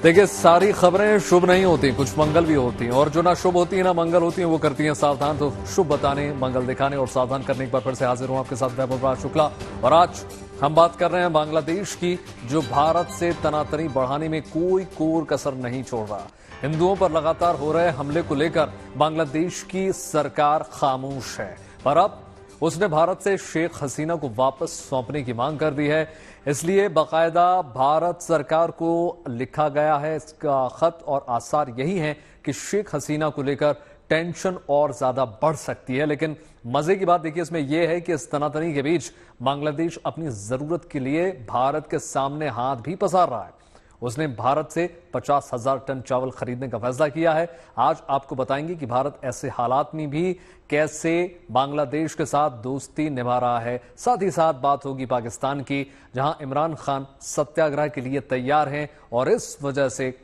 देखिए, सारी खबरें शुभ नहीं होती, कुछ मंगल भी होती हैं, और जो ना शुभ होती है ना मंगल होती हैं वो करती हैं सावधान। तो शुभ बताने, मंगल दिखाने और सावधान करने के बाद फिर से हाजिर हूं आपके साथ वैभव शुक्ला। और आज हम बात कर रहे हैं बांग्लादेश की, जो भारत से तनातनी बढ़ाने में कोई कोर कसर नहीं छोड़ रहा। हिंदुओं पर लगातार हो रहे हमले को लेकर बांग्लादेश की सरकार खामोश है, पर अब उसने भारत से शेख हसीना को वापस सौंपने की मांग कर दी है। इसलिए बाकायदा भारत सरकार को लिखा गया है इसका खत, और आसार यही है कि शेख हसीना को लेकर टेंशन और ज्यादा बढ़ सकती है। लेकिन मजे की बात देखिए इसमें यह है कि इस तनातनी के बीच बांग्लादेश अपनी जरूरत के लिए भारत के सामने हाथ भी पसार रहा है। उसने भारत से 50,000 टन चावल खरीदने का फैसला किया है। आज आपको बताएंगे कि भारत ऐसे हालात में भी कैसे बांग्लादेश के साथ दोस्ती निभा रहा है। साथ ही साथ बात होगी पाकिस्तान की, जहां इमरान खान सत्याग्रह के लिए तैयार हैं और इस वजह से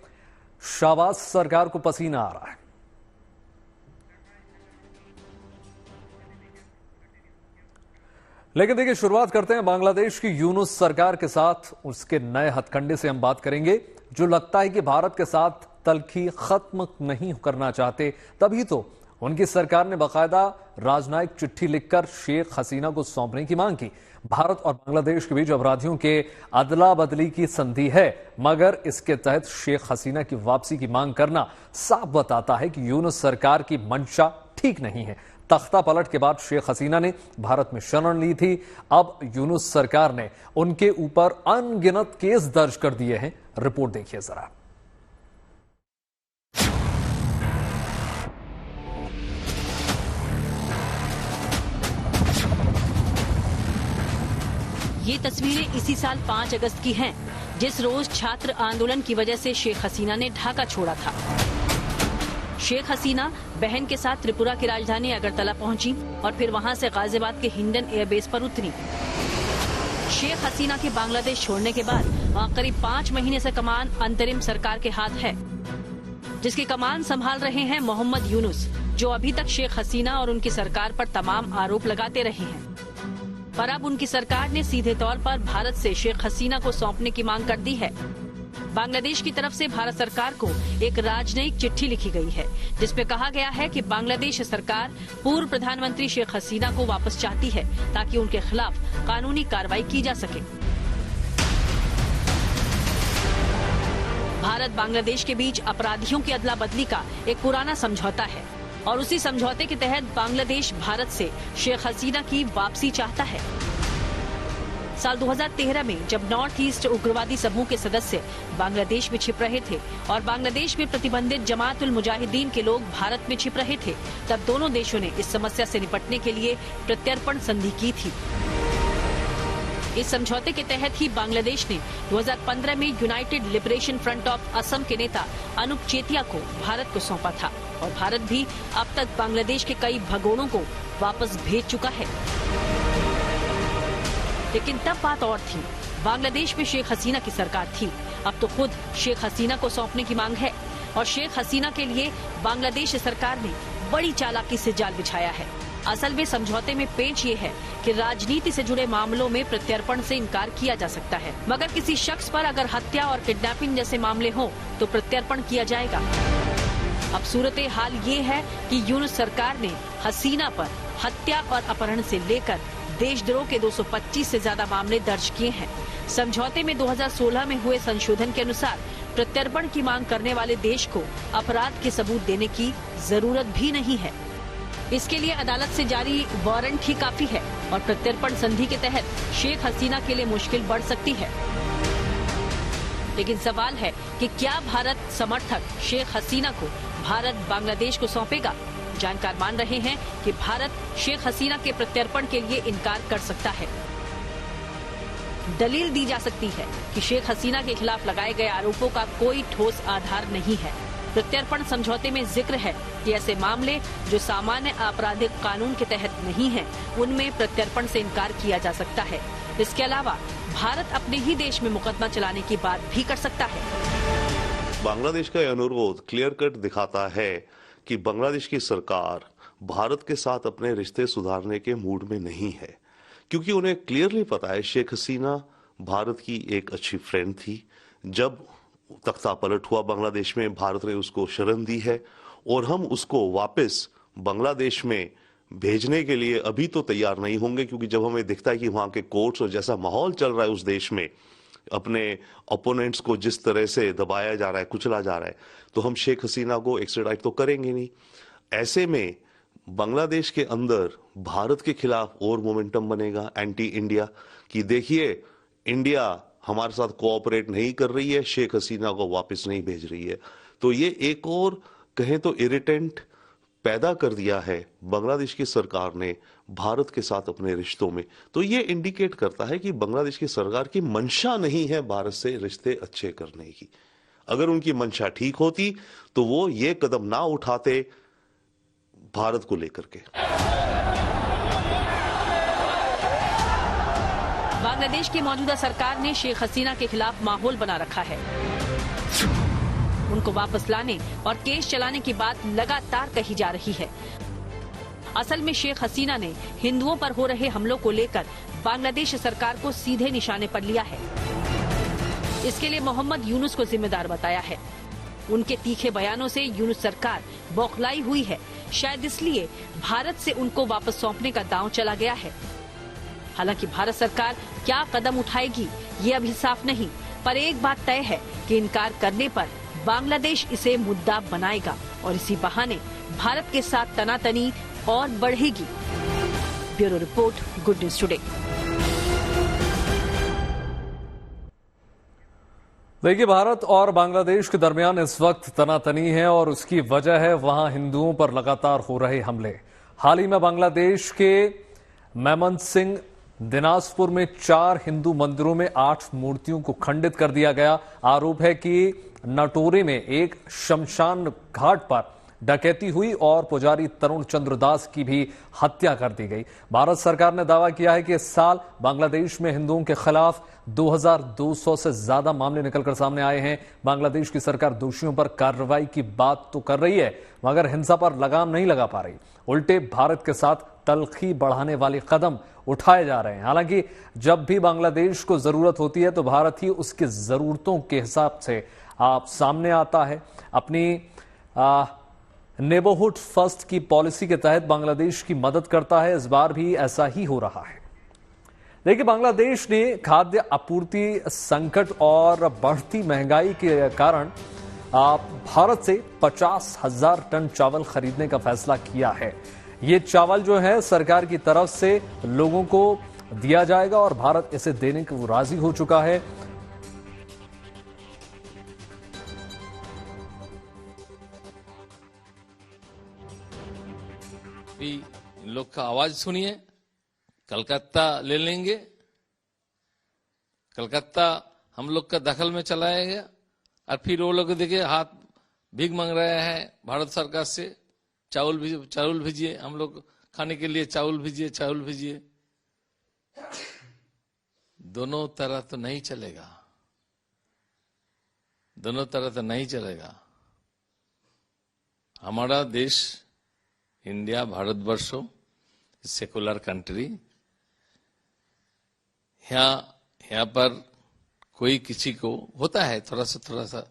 शाहबाज सरकार को पसीना आ रहा है। लेकिन देखिए, शुरुआत करते हैं बांग्लादेश की यूनुस सरकार के साथ। उसके नए हथकंडे से हम बात करेंगे, जो लगता है कि भारत के साथ तल्खी खत्म नहीं करना चाहते। तभी तो उनकी सरकार ने बाकायदा राजनयिक चिट्ठी लिखकर शेख हसीना को सौंपने की मांग की। भारत और बांग्लादेश के बीच अपराधियों के अदला बदली की संधि है, मगर इसके तहत शेख हसीना की वापसी की मांग करना साफ बताता है कि यूनुस सरकार की मंशा ठीक नहीं है। तख्ता पलट के बाद शेख हसीना ने भारत में शरण ली थी। अब यूनुस सरकार ने उनके ऊपर अनगिनत केस दर्ज कर दिए हैं। रिपोर्ट देखिए जरा। ये तस्वीरें इसी साल 5 अगस्त की हैं, जिस रोज छात्र आंदोलन की वजह से शेख हसीना ने ढाका छोड़ा था। शेख हसीना बहन के साथ त्रिपुरा की राजधानी अगरतला पहुंची और फिर वहां से गाजियाबाद के हिंडन एयरबेस पर उतरी। शेख हसीना के बांग्लादेश छोड़ने के बाद करीब 5 महीने से कमान अंतरिम सरकार के हाथ है, जिसकी कमान संभाल रहे हैं मोहम्मद यूनुस, जो अभी तक शेख हसीना और उनकी सरकार पर तमाम आरोप लगाते रहे हैं। पर अब उनकी सरकार ने सीधे तौर पर भारत से शेख हसीना को सौंपने की मांग कर दी है। बांग्लादेश की तरफ से भारत सरकार को एक राजनयिक चिट्ठी लिखी गई है, जिसमें कहा गया है कि बांग्लादेश सरकार पूर्व प्रधानमंत्री शेख हसीना को वापस चाहती है, ताकि उनके खिलाफ कानूनी कार्रवाई की जा सके। भारत बांग्लादेश के बीच अपराधियों की अदला बदली का एक पुराना समझौता है, और उसी समझौते के तहत बांग्लादेश भारत से शेख हसीना की वापसी चाहता है। साल 2013 में जब नॉर्थ ईस्ट उग्रवादी समूह के सदस्य बांग्लादेश में छिप रहे थे और बांग्लादेश में प्रतिबंधित जमात उल मुजाहिदीन के लोग भारत में छिप रहे थे, तब दोनों देशों ने इस समस्या से निपटने के लिए प्रत्यर्पण संधि की थी। इस समझौते के तहत ही बांग्लादेश ने 2015 में United liberation front of Assam के नेता अनूप चेतिया को भारत को सौंपा था, और भारत भी अब तक बांग्लादेश के कई भगोड़ों को वापस भेज चुका है। लेकिन तब बात और थी, बांग्लादेश में शेख हसीना की सरकार थी। अब तो खुद शेख हसीना को सौंपने की मांग है, और शेख हसीना के लिए बांग्लादेश सरकार ने बड़ी चालाकी से जाल बिछाया है। असल में समझौते में पेच ये है कि राजनीति से जुड़े मामलों में प्रत्यर्पण से इनकार किया जा सकता है, मगर किसी शख्स पर अगर हत्या और किडनैपिंग जैसे मामले हों तो प्रत्यर्पण किया जाएगा। अब सूरत हाल ये है कि यूनुस सरकार ने हसीना पर हत्या और अपहरण से लेकर देशद्रोह के 225 से ज्यादा मामले दर्ज किए हैं। समझौते में 2016 में हुए संशोधन के अनुसार प्रत्यर्पण की मांग करने वाले देश को अपराध के सबूत देने की जरूरत भी नहीं है। इसके लिए अदालत से जारी वारंट ही काफी है, और प्रत्यर्पण संधि के तहत शेख हसीना के लिए मुश्किल बढ़ सकती है। लेकिन सवाल है कि क्या भारत समर्थक शेख हसीना को भारत बांग्लादेश को सौंपेगा? जानकार मान रहे हैं कि भारत शेख हसीना के प्रत्यर्पण के लिए इनकार कर सकता है। दलील दी जा सकती है कि शेख हसीना के खिलाफ लगाए गए आरोपों का कोई ठोस आधार नहीं है। प्रत्यर्पण समझौते में जिक्र है कि ऐसे मामले जो सामान्य आपराधिक कानून के तहत नहीं हैं, उनमें प्रत्यर्पण से इनकार किया जा सकता है। इसके अलावा भारत अपने ही देश में मुकदमा चलाने की बात भी कर सकता है। बांग्लादेश का अनुरोध क्लियर कट दिखाता है कि बांग्लादेश की सरकार भारत के साथ अपने रिश्ते सुधारने के मूड में नहीं है, क्योंकि उन्हें क्लियरली पता है शेख हसीना भारत की एक अच्छी फ्रेंड थी। जब तख्ता पलट हुआ बांग्लादेश में, भारत ने उसको शरण दी है और हम उसको वापस बांग्लादेश में भेजने के लिए अभी तो तैयार नहीं होंगे, क्योंकि जब हमें दिखता है कि वहां के कोर्ट्स और जैसा माहौल चल रहा है उस देश में, अपने ओपोनेंट्स को जिस तरह से दबाया जा रहा है, कुचला जा रहा है, तो हम शेख हसीना को एक्स्ट्राडाइट तो करेंगे नहीं। ऐसे में बांग्लादेश के अंदर भारत के खिलाफ और मोमेंटम बनेगा एंटी इंडिया कि देखिए इंडिया हमारे साथ कोऑपरेट नहीं कर रही है, शेख हसीना को वापस नहीं भेज रही है। तो ये एक और कहें तो इरिटेंट पैदा कर दिया है बांग्लादेश की सरकार ने भारत के साथ अपने रिश्तों में। तो ये इंडिकेट करता है कि बांग्लादेश की सरकार की मंशा नहीं है भारत से रिश्ते अच्छे करने की। अगर उनकी मंशा ठीक होती तो वो ये कदम ना उठाते भारत को लेकर के। बांग्लादेश की मौजूदा सरकार ने शेख हसीना के खिलाफ माहौल बना रखा है। उनको वापस लाने और केस चलाने की बात लगातार कही जा रही है। असल में शेख हसीना ने हिंदुओं पर हो रहे हमलों को लेकर बांग्लादेश सरकार को सीधे निशाने पर लिया है। इसके लिए मोहम्मद यूनुस को जिम्मेदार बताया है। उनके तीखे बयानों से यूनुस सरकार बौखलाई हुई है। शायद इसलिए भारत से उनको वापस सौंपने का दांव चला गया है। हालांकि भारत सरकार क्या कदम उठाएगी ये अभी साफ नहीं, पर एक बात तय है कि इनकार करने पर बांग्लादेश इसे मुद्दा बनाएगा और इसी बहाने भारत के साथ तनातनी और बढ़ेगी। Bureau report, good news today. देखिए, भारत और बांग्लादेश के दरमियान इस वक्त तनातनी है और उसकी वजह है वहां हिंदुओं पर लगातार हो रहे हमले। हाल ही में बांग्लादेश के मैमनसिंह दिनाजपुर में 4 हिंदू मंदिरों में 8 मूर्तियों को खंडित कर दिया गया। आरोप है कि नटोरे में एक शमशान घाट पर डकैती हुई और पुजारी तरुण चंद्र दास की भी हत्या कर दी गई। भारत सरकार ने दावा किया है कि इस साल बांग्लादेश में हिंदुओं के खिलाफ 2200 से ज्यादा मामले निकलकर सामने आए हैं। बांग्लादेश की सरकार दोषियों पर कार्रवाई की बात तो कर रही है, मगर हिंसा पर लगाम नहीं लगा पा रही। उल्टे भारत के साथ तलखी बढ़ाने वाले कदम उठाए जा रहे हैं। हालांकि जब भी बांग्लादेश को जरूरत होती है तो भारत ही उसकी जरूरतों के हिसाब से सामने आता है। अपनी नेबरहुड फर्स्ट की पॉलिसी के तहत बांग्लादेश की मदद करता है। इस बार भी ऐसा ही हो रहा है। देखिए, बांग्लादेश ने खाद्य आपूर्ति संकट और बढ़ती महंगाई के कारण भारत से 50,000 टन चावल खरीदने का फैसला किया है। ये चावल जो है सरकार की तरफ से लोगों को दिया जाएगा और भारत इसे देने को राजी हो चुका है। इन लोग का आवाज सुनिए। कलकत्ता ले लेंगे, कलकत्ता हम लोग का दखल में चलाया गया और फिर वो लोग देखिए हाथ भीख मांग रहे हैं भारत सरकार से, चावल भेजिए, हम लोग खाने के लिए चावल भेजिए। दोनों तरह तो नहीं चलेगा, दोनों तरह तो नहीं चलेगा। हमारा देश इंडिया, भारतवर्षो सेकुलर कंट्री, यहाँ पर कोई किसी को होता है थोड़ा सा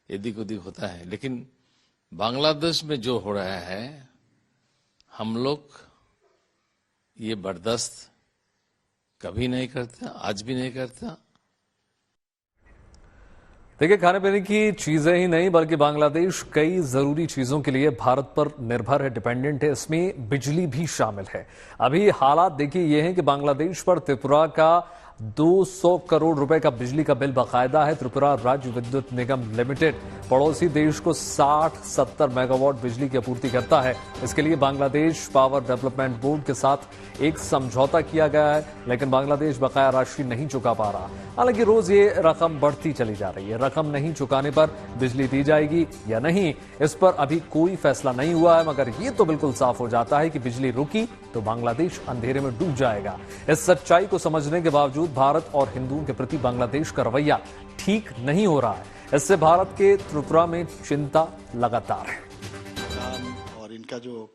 एदिक उदिक होता है, लेकिन बांग्लादेश में जो हो रहा है हम लोग ये बर्दाश्त कभी नहीं करता, आज भी नहीं करता। देखिए, खाने पीने की चीजें ही नहीं बल्कि बांग्लादेश कई जरूरी चीजों के लिए भारत पर निर्भर है, डिपेंडेंट है। इसमें बिजली भी शामिल है। अभी हालात देखिए ये हैं कि बांग्लादेश पर त्रिपुरा का 200 करोड़ रुपए का बिजली का बिल बाकायदा है। त्रिपुरा राज्य विद्युत निगम लिमिटेड पड़ोसी देश को 60-70 मेगावाट बिजली की आपूर्ति करता है। इसके लिए बांग्लादेश पावर डेवलपमेंट बोर्ड के साथ एक समझौता किया गया है, लेकिन बांग्लादेश बकाया राशि नहीं चुका पा रहा। हालांकि रोज ये रकम बढ़ती चली जा रही है। रकम नहीं चुकाने पर बिजली दी जाएगी या नहीं, इस पर अभी कोई फैसला नहीं हुआ है, मगर ये तो बिल्कुल साफ हो जाता है कि बिजली रुकी तो बांग्लादेश अंधेरे में डूब जाएगा। इस सच्चाई को समझने के बावजूद भारत और हिंदुओं के प्रति बांग्लादेश का रवैया ठीक नहीं हो रहा है। इससे भारत के त्रिपुरा में चिंता लगातार है। और इनका जो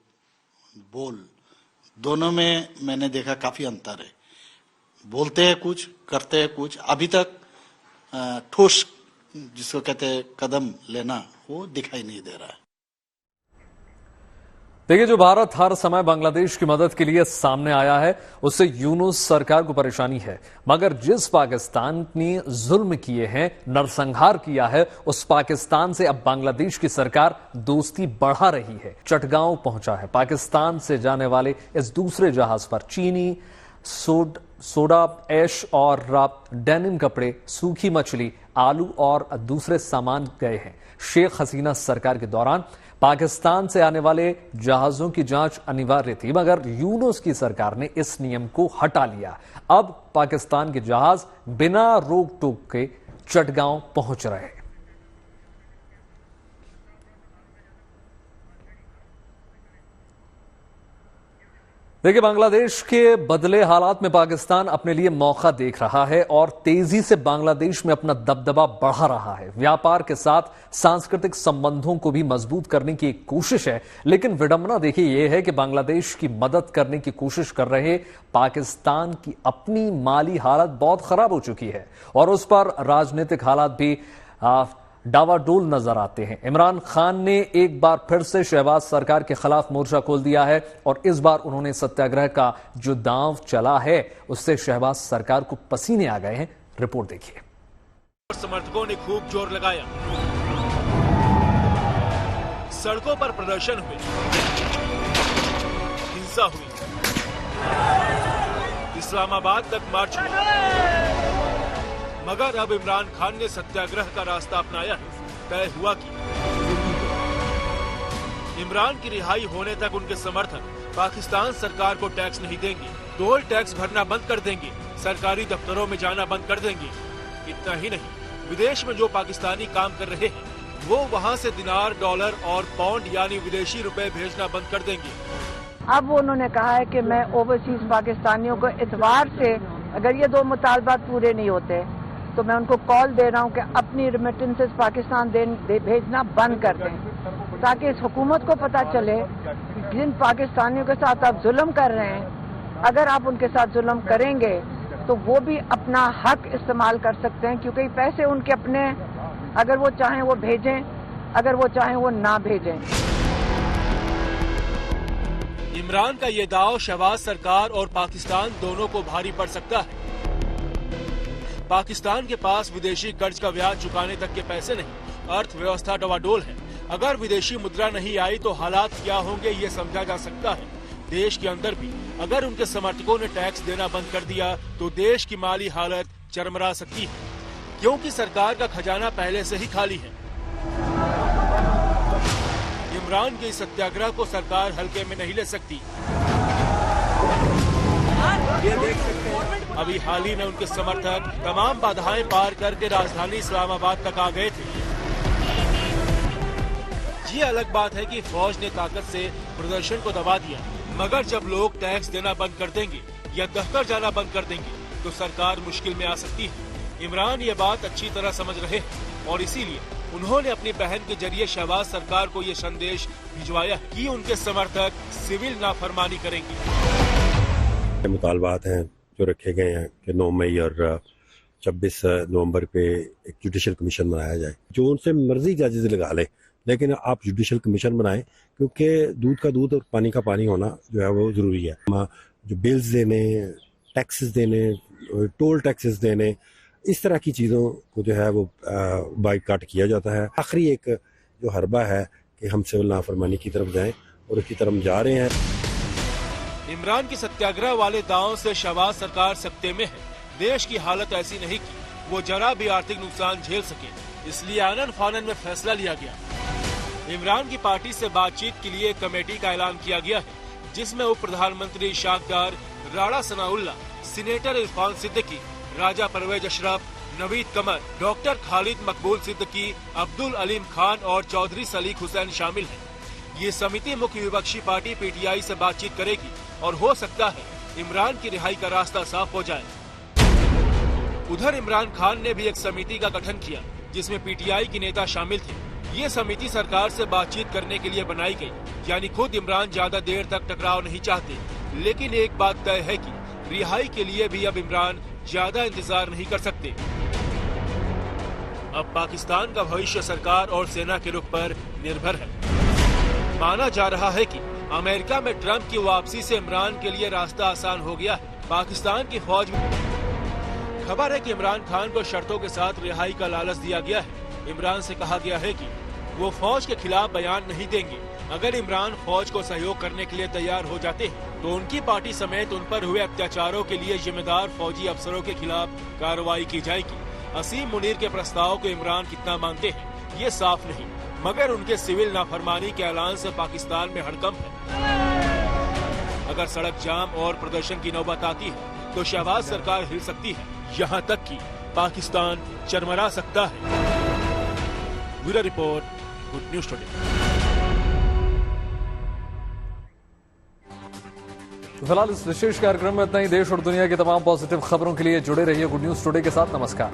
बोल, दोनों में मैंने देखा काफी अंतर है। बोलते हैं कुछ, करते हैं कुछ। अभी तक ठोस जिसको कहते हैं कदम लेना, वो दिखाई नहीं दे रहा है। देखिए, जो भारत हर समय बांग्लादेश की मदद के लिए सामने आया है, उससे यूनुस सरकार को परेशानी है। मगर जिस पाकिस्तान ने जुल्म किए हैं, नरसंहार किया है, उस पाकिस्तान से अब बांग्लादेश की सरकार दोस्ती बढ़ा रही है। चटगांव पहुंचा है पाकिस्तान से जाने वाले इस दूसरे जहाज पर चीनी, सोडा ऐश और डेनिम कपड़े, सूखी मछली, आलू और दूसरे सामान गए हैं। शेख हसीना सरकार के दौरान पाकिस्तान से आने वाले जहाजों की जांच अनिवार्य थी, मगर यूनुस की सरकार ने इस नियम को हटा लिया। अब पाकिस्तान के जहाज बिना रोक टोक के चटगांव पहुंच रहे हैं। देखिए, बांग्लादेश के बदले हालात में पाकिस्तान अपने लिए मौका देख रहा है और तेजी से बांग्लादेश में अपना दबदबा बढ़ा रहा है। व्यापार के साथ सांस्कृतिक संबंधों को भी मजबूत करने की एक कोशिश है, लेकिन विडंबना देखिए यह है कि बांग्लादेश की मदद करने की कोशिश कर रहे पाकिस्तान की अपनी माली हालत बहुत खराब हो चुकी है और उस पर राजनीतिक हालात भी डावाडोल नजर आते हैं। इमरान खान ने एक बार फिर से शहबाज सरकार के खिलाफ मोर्चा खोल दिया है और इस बार उन्होंने सत्याग्रह का जो दांव चला है उससे शहबाज सरकार को पसीने आ गए हैं। रिपोर्ट देखिए। समर्थकों ने खूब जोर लगाया, सड़कों पर प्रदर्शन हुए, हिंसा हुई, इस्लामाबाद तक मार्च हुआ। मगर अब इमरान खान ने सत्याग्रह का रास्ता अपनाया है। तय हुआ कि इमरान की रिहाई होने तक उनके समर्थक पाकिस्तान सरकार को टैक्स नहीं देंगे, टोल टैक्स भरना बंद कर देंगे, सरकारी दफ्तरों में जाना बंद कर देंगे। इतना ही नहीं, विदेश में जो पाकिस्तानी काम कर रहे हैं वो वहाँ से दिनार, डॉलर और पाउंड यानी विदेशी रुपए भेजना बंद कर देंगे। अब उन्होंने कहा है कि मैं ओवरसीज पाकिस्तानियों को इतवार से अगर ये 2 मुतालबात पूरे नहीं होते तो मैं उनको कॉल दे रहा हूं कि अपनी रेमिटेंसेस पाकिस्तान भेजना बंद कर दें, ताकि इस हुकूमत को पता चले जिन पाकिस्तानियों के साथ आप जुल्म कर रहे हैं, अगर आप उनके साथ जुल्म करेंगे तो वो भी अपना हक इस्तेमाल कर सकते हैं, क्योंकि पैसे उनके अपने, अगर वो चाहें वो भेजें, अगर वो चाहें वो ना भेजें। इमरान का ये दाव शहबाज सरकार और पाकिस्तान दोनों को भारी पड़ सकता है। पाकिस्तान के पास विदेशी कर्ज का ब्याज चुकाने तक के पैसे नहीं, अर्थव्यवस्था डवाडोल है। अगर विदेशी मुद्रा नहीं आई तो हालात क्या होंगे ये समझा जा सकता है। देश के अंदर भी अगर उनके समर्थकों ने टैक्स देना बंद कर दिया तो देश की माली हालत चरमरा सकती है, क्योंकि सरकार का खजाना पहले से ही खाली है। इमरान के इस सत्याग्रह को सरकार हल्के में नहीं ले सकती। ये देख सकते हैं, अभी हाल ही में उनके समर्थक तमाम बाधाएं पार करके राजधानी इस्लामाबाद तक आ गए थे। ये अलग बात है कि फौज ने ताकत से प्रदर्शन को दबा दिया, मगर जब लोग टैक्स देना बंद कर देंगे या दफ्तर जाना बंद कर देंगे तो सरकार मुश्किल में आ सकती है। इमरान ये बात अच्छी तरह समझ रहे हैं और इसीलिए उन्होंने अपनी बहन के जरिए शहबाज सरकार को ये संदेश भिजवाया कि उनके समर्थक सिविल नाफरमानी करेंगे। मुतालबात हैं जो रखे गए हैं कि 9 मई और 26 नवंबर पे एक जुडिशल कमीशन बनाया जाए, जो उनसे मर्जी जजेस लगा ले, लेकिन आप जुडिशल कमीशन बनाएं, क्योंकि दूध का दूध और पानी का पानी होना जो है वो जरूरी है। जो बिल्स देने, टैक्सेस देने, टोल टैक्सेस देने, इस तरह की चीज़ों को जो है वो बाइकाट किया जाता है। आखिरी एक जो हरबा है कि हम सिविल नाफरमानी की तरफ जाएं और उसकी तरफ जा रहे हैं। इमरान की सत्याग्रह वाले दांव से शहबाज सरकार सकते में है। देश की हालत ऐसी नहीं कि वो जरा भी आर्थिक नुकसान झेल सके, इसलिए आनन फानन में फैसला लिया गया। इमरान की पार्टी से बातचीत के लिए एक कमेटी का ऐलान किया गया है, जिसमें उप प्रधानमंत्री शाकदार, राणा सनाउल्लाह, सीनेटर इरफान सिद्दीकी, राजा परवेज अशरफ, नवीद कमर, डॉक्टर खालिद मकबूल सिद्दीकी, अब्दुल अलीम खान और चौधरी सलीक हुसैन शामिल हैं। ये समिति मुख्य विपक्षी पार्टी पीटीआई से बातचीत करेगी और हो सकता है इमरान की रिहाई का रास्ता साफ हो जाए। उधर इमरान खान ने भी एक समिति का गठन किया, जिसमें पीटीआई के नेता शामिल थे। ये समिति सरकार से बातचीत करने के लिए बनाई गई, यानी खुद इमरान ज्यादा देर तक टकराव नहीं चाहते। लेकिन एक बात तय है कि रिहाई के लिए भी अब इमरान ज्यादा इंतजार नहीं कर सकते। अब पाकिस्तान का भविष्य सरकार और सेना के रुख पर निर्भर है। माना जा रहा है कि अमेरिका में ट्रंप की वापसी से इमरान के लिए रास्ता आसान हो गया है। पाकिस्तान की फौज में खबर है कि इमरान खान को शर्तों के साथ रिहाई का लालच दिया गया है। इमरान से कहा गया है कि वो फौज के खिलाफ बयान नहीं देंगे। अगर इमरान फौज को सहयोग करने के लिए तैयार हो जाते हैं तो उनकी पार्टी समेत उन पर हुए अत्याचारों के लिए जिम्मेदार फौजी अफसरों के खिलाफ कार्रवाई की जाएगी। असीम मुनीर के प्रस्ताव को इमरान कितना मानते हैं ये साफ नहीं, मगर उनके सिविल नाफरमानी के ऐलान से पाकिस्तान में हड़कंप है। अगर सड़क जाम और प्रदर्शन की नौबत आती है तो शहबाज सरकार हिल सकती है, यहाँ तक कि पाकिस्तान चरमरा सकता है। Bureau report, good news today. फिलहाल इस विशेष कार्यक्रम में इतना ही। देश और दुनिया की तमाम पॉजिटिव खबरों के लिए जुड़े रहिए गुड न्यूज टुडे के साथ। नमस्कार।